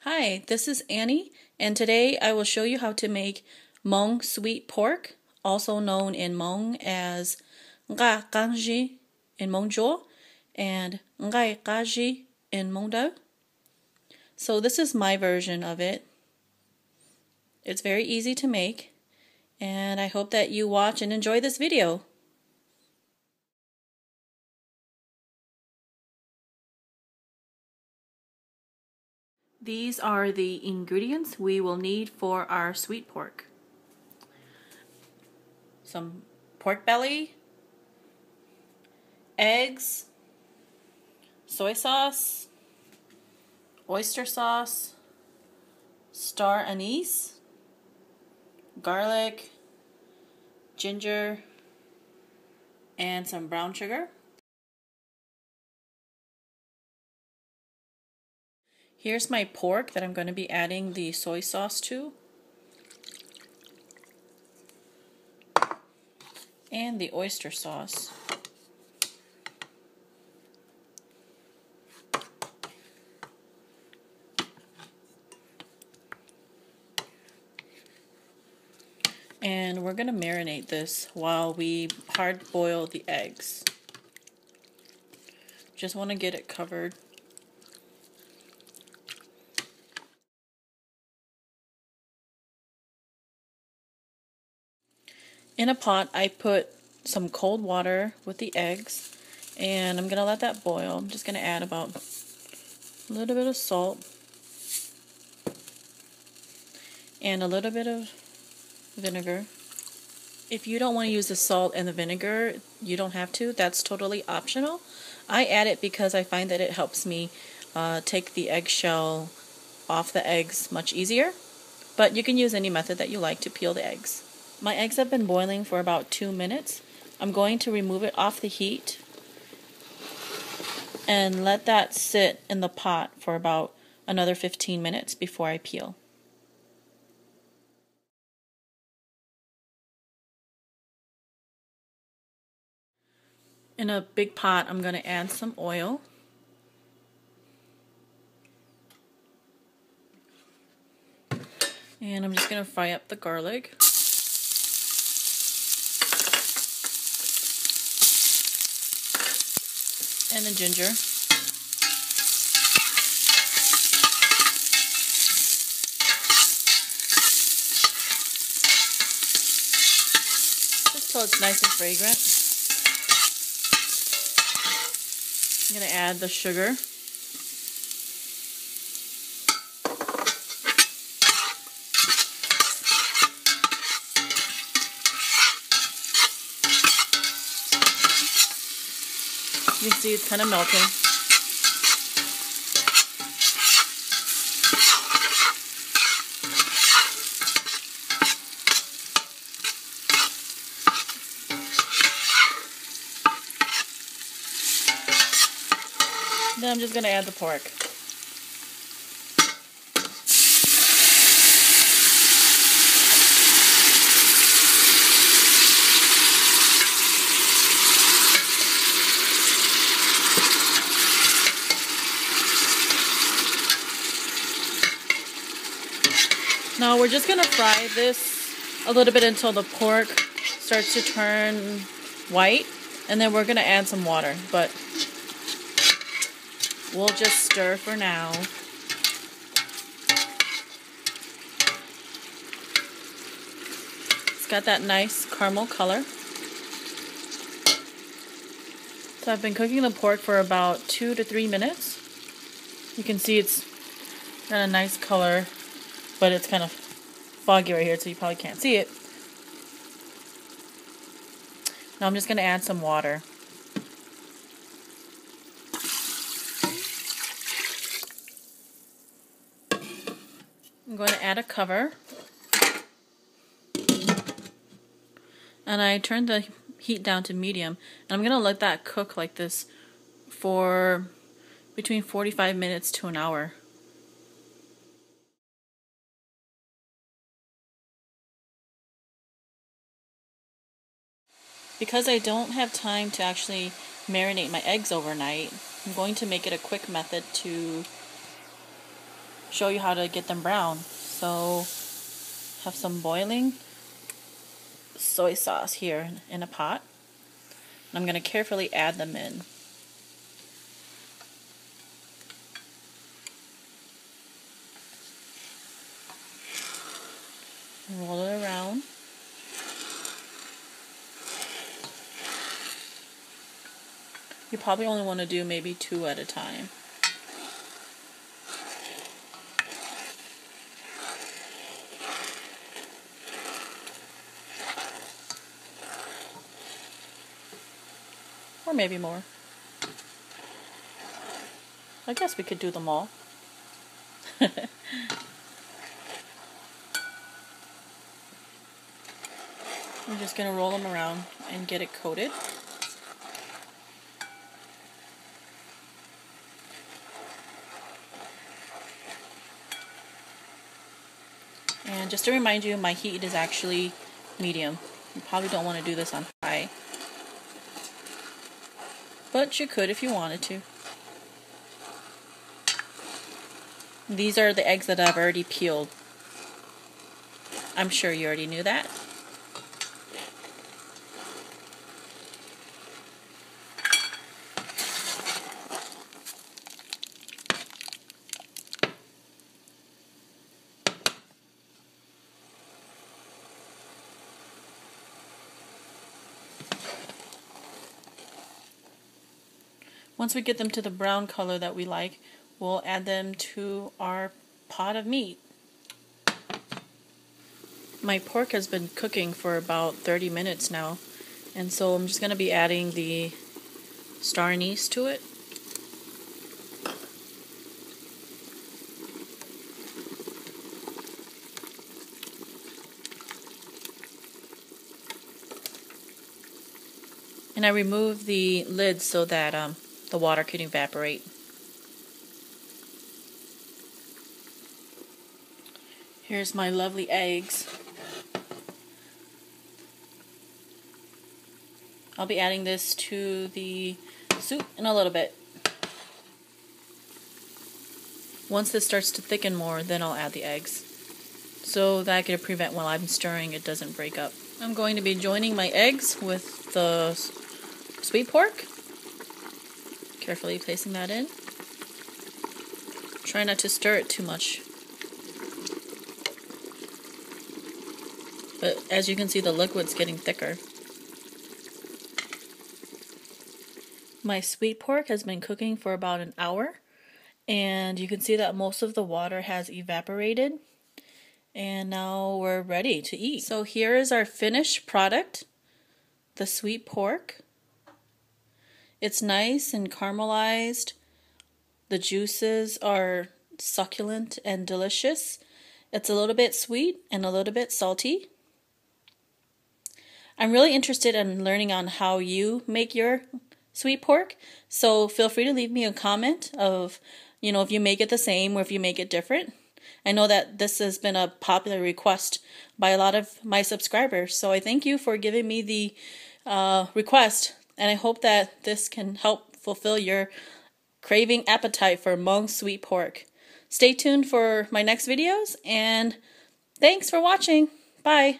Hi, this is Annie, and today I will show you how to make hmong sweet pork, also known in Hmong as nga kanji in Hmong Jo and ngai kaji in Hmong Dao. So this is my version of it. It's very easy to make, and I hope that you watch and enjoy this video. These are the ingredients we will need for our sweet pork. Some pork belly, eggs, soy sauce, oyster sauce, star anise, garlic, ginger, and some brown sugar. Here's my pork that I'm going to be adding the soy sauce to, and the oyster sauce. And we're going to marinate this while we hard boil the eggs. Just want to get it covered. In a pot, I put some cold water with the eggs, and I'm going to let that boil. I'm just going to add about a little bit of salt and a little bit of vinegar. If you don't want to use the salt and the vinegar, you don't have to. That's totally optional. I add it because I find that it helps me take the eggshell off the eggs much easier. But you can use any method that you like to peel the eggs. My eggs have been boiling for about 2 minutes. I'm going to remove it off the heat and let that sit in the pot for about another 15 minutes before I peel. In a big pot, I'm going to add some oil. And I'm just going to fry up the garlic. And the ginger. Just till it's nice and fragrant. I'm going to add the sugar. You can see it's kind of melting. Then I'm just going to add the pork. Now we're just going to fry this a little bit until the pork starts to turn white, and then we're going to add some water, but we'll just stir for now. It's got that nice caramel color. So I've been cooking the pork for about 2 to 3 minutes. You can see it's got a nice color, but it's kind of foggy right here, so you probably can't see it. Now I'm just going to add some water. I'm going to add a cover. And I turned the heat down to medium. And I'm going to let that cook like this for between 45 minutes to an hour. Because I don't have time to actually marinate my eggs overnight, I'm going to make it a quick method to show you how to get them brown. So have some boiling soy sauce here in a pot. I'm going to carefully add them in. Roll it around. You probably only want to do maybe 2 at a time. Or maybe more. I guess we could do them all. I'm just going to roll them around and get it coated. And just to remind you, my heat is actually medium. You probably don't want to do this on high, but you could if you wanted to. These are the eggs that I've already peeled. I'm sure you already knew that. Once we get them to the brown color that we like, we'll add them to our pot of meat. My pork has been cooking for about 30 minutes now, and so I'm just going to be adding the star anise to it. And I remove the lid so that the water can evaporate. Here's my lovely eggs. I'll be adding this to the soup in a little bit. Once this starts to thicken more, then I'll add the eggs, so that I can prevent while I'm stirring it doesn't break up. I'm going to be joining my eggs with the sweet pork. Carefully placing that in. Try not to stir it too much. But as you can see, the liquid's getting thicker. My sweet pork has been cooking for about an hour, and you can see that most of the water has evaporated. And now we're ready to eat. So here is our finished product, the sweet pork. It's nice and caramelized. The juices are succulent and delicious. It's a little bit sweet and a little bit salty. I'm really interested in learning on how you make your sweet pork, so feel free to leave me a comment of, if you make it the same or if you make it different. I know that this has been a popular request by a lot of my subscribers, so I thank you for giving me the request, and I hope that this can help fulfill your craving appetite for Hmong sweet pork. Stay tuned for my next videos, and thanks for watching. Bye.